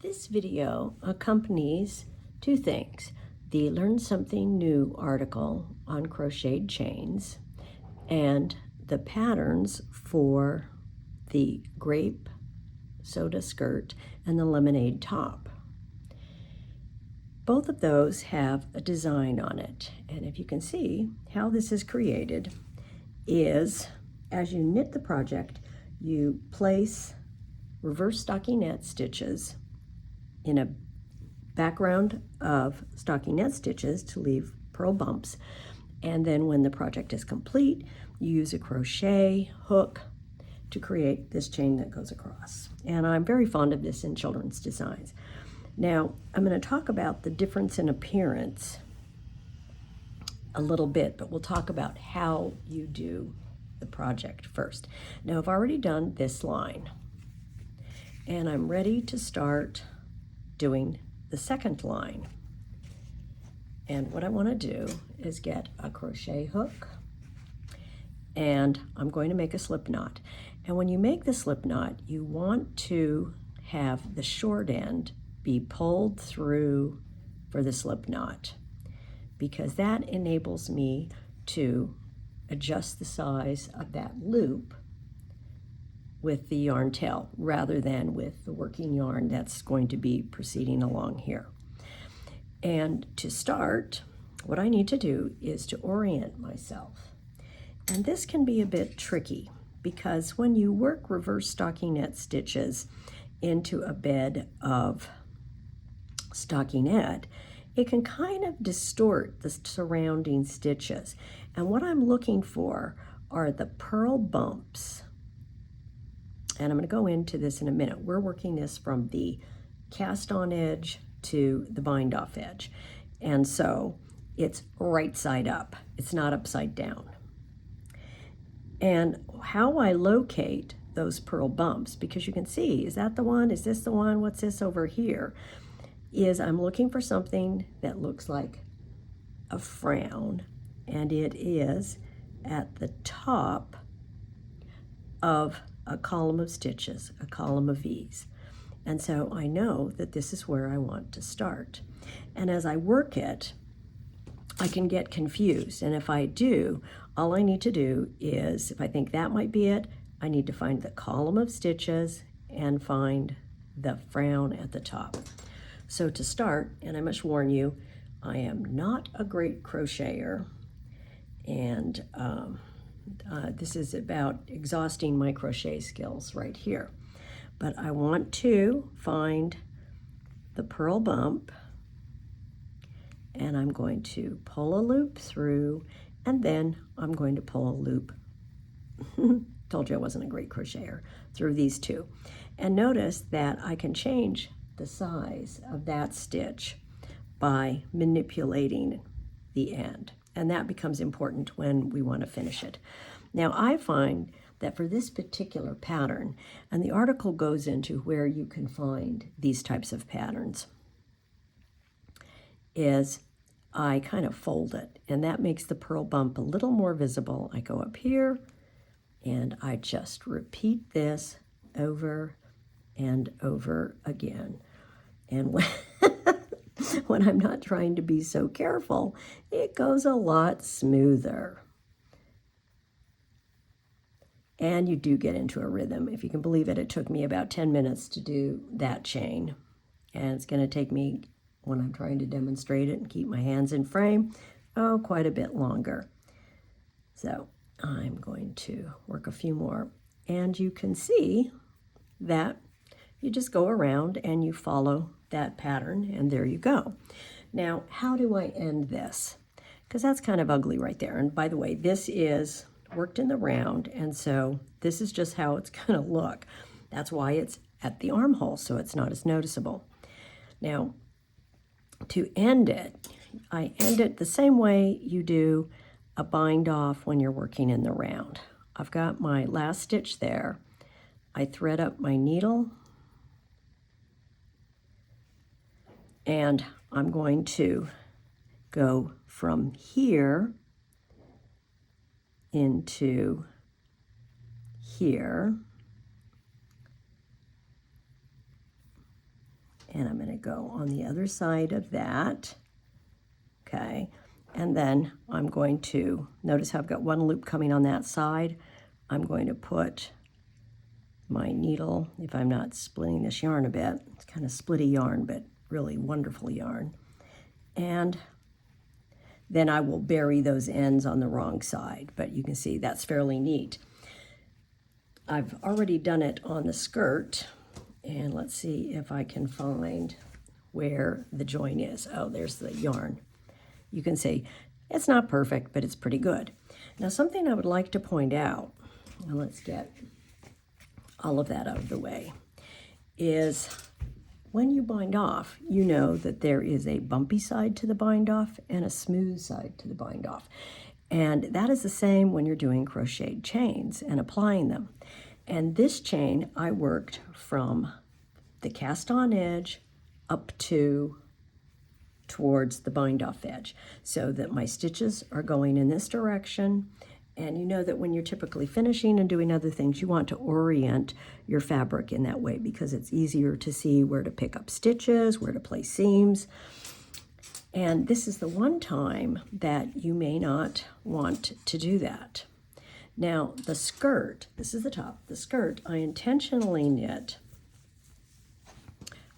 This video accompanies two things: the Learn Something New article on crocheted chains and the patterns for the grape soda skirt and the lemonade top. Both of those have a design on it, and if you can see how this is created is, as you knit the project, you place reverse stockinette stitches in a background of stockinette stitches to leave purl bumps, and then when the project is complete, you use a crochet hook to create this chain that goes across. And I'm very fond of this in children's designs. Now I'm going to talk about the difference in appearance a little bit, but we'll talk about how you do the project first. Now I've already done this line and I'm ready to start doing the second line. And what I want to do is get a crochet hook, and I'm going to make a slip knot. And when you make the slip knot, you want to have the short end be pulled through for the slip knot, because that enables me to adjust the size of that loop with the yarn tail rather than with the working yarn that's going to be proceeding along here. And to start, what I need to do is to orient myself. And this can be a bit tricky because when you work reverse stockinette stitches into a bed of stockinette, it can kind of distort the surrounding stitches. And what I'm looking for are the purl bumps. And I'm going to go into this in a minute. We're working this from the cast on edge to the bind off edge. And so it's right side up. It's not upside down. And how I locate those purl bumps, because you can see, is that the one? Is this the one? What's this over here? Is I'm looking for something that looks like a frown, and it is at the top of a column of stitches, a column of V's. And so I know that this is where I want to start. And as I work it, I can get confused. And if I do, all I need to do is, if I think that might be it, I need to find the column of stitches and find the frown at the top. So to start, and I must warn you, I am not a great crocheter, and this is about exhausting my crochet skills right here. But I want to find the purl bump, and I'm going to pull a loop through, and then I'm going to pull a loop, told you I wasn't a great crocheter, through these two. And notice that I can change the size of that stitch by manipulating the end. And that becomes important when we want to finish it. Now I find that for this particular pattern, and the article goes into where you can find these types of patterns, is I kind of fold it, and that makes the purl bump a little more visible. I go up here and I just repeat this over and over again. And when I'm not trying to be so careful, it goes a lot smoother. And you do get into a rhythm. If you can believe it, it took me about 10 minutes to do that chain. And it's going to take me, when I'm trying to demonstrate it and keep my hands in frame, quite a bit longer. So I'm going to work a few more. And you can see that you just go around and you follow that pattern, and there you go. Now, how do I end this? Because that's kind of ugly right there. And by the way, this is worked in the round, and so this is just how it's going to look. That's why it's at the armhole, so it's not as noticeable. Now, to end it, I end it the same way you do a bind off when you're working in the round. I've got my last stitch there. I thread up my needle, and I'm going to go from here into here, And I'm going to go on the other side of that. Okay. And then I'm going to, notice how I've got one loop coming on that side. I'm going to put my needle, if I'm not splitting this yarn a bit, it's kind of splitty yarn, but really wonderful yarn. And then I will bury those ends on the wrong side, but you can see that's fairly neat. I've already done it on the skirt, and let's see if I can find where the join is. Oh, there's the yarn. You can see it's not perfect, but it's pretty good. Now, something I would like to point out, and let's get all of that out of the way, is when you bind off, you know that there is a bumpy side to the bind off and a smooth side to the bind off. And that is the same when you're doing crocheted chains and applying them. And this chain, I worked from the cast on edge up towards the bind off edge, so that my stitches are going in this direction. And you know that when you're typically finishing and doing other things, you want to orient your fabric in that way because it's easier to see where to pick up stitches, where to place seams. And this is the one time that you may not want to do that. Now, the skirt, this is the top, the skirt, I intentionally knit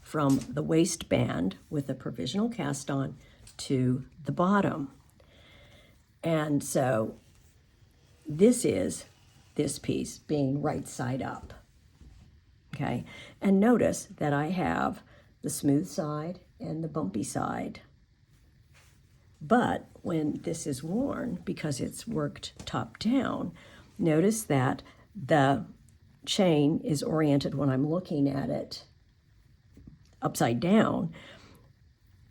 from the waistband with a provisional cast on to the bottom. And so this is this piece being right side up, okay? And notice that I have the smooth side and the bumpy side. But when this is worn, because it's worked top down, notice that the chain is oriented when I'm looking at it upside down.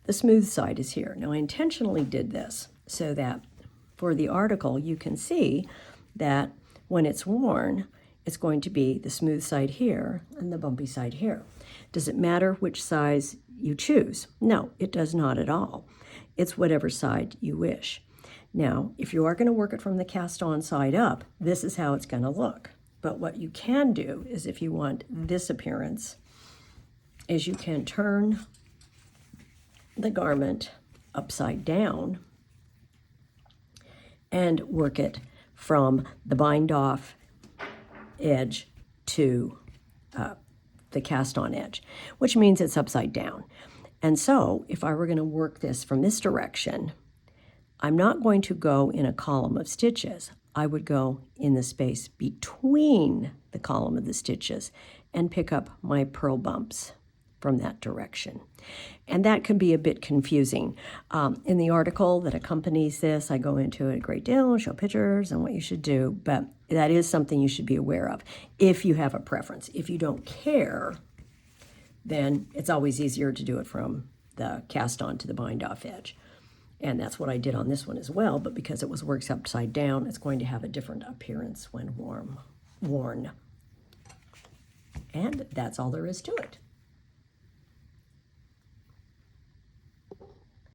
The smooth side is here. Now, I intentionally did this so that for the article, you can see that when it's worn, it's going to be the smooth side here and the bumpy side here. Does it matter which size you choose? No, it does not at all. It's whatever side you wish. Now, if you are going to work it from the cast on side up, this is how it's going to look. But what you can do is, if you want this appearance, is you can turn the garment upside down and work it from the bind off edge to the cast on edge, which means it's upside down. And so if I were going to work this from this direction, I'm not going to go in a column of stitches. I would go in the space between the column of the stitches and pick up my purl bumps from that direction. And that can be a bit confusing. In the article that accompanies this, I go into it a great deal and show pictures and what you should do, but that is something you should be aware of if you have a preference. If you don't care, then it's always easier to do it from the cast on to the bind off edge. And that's what I did on this one as well, but because it was worked upside down, it's going to have a different appearance when worn. And that's all there is to it.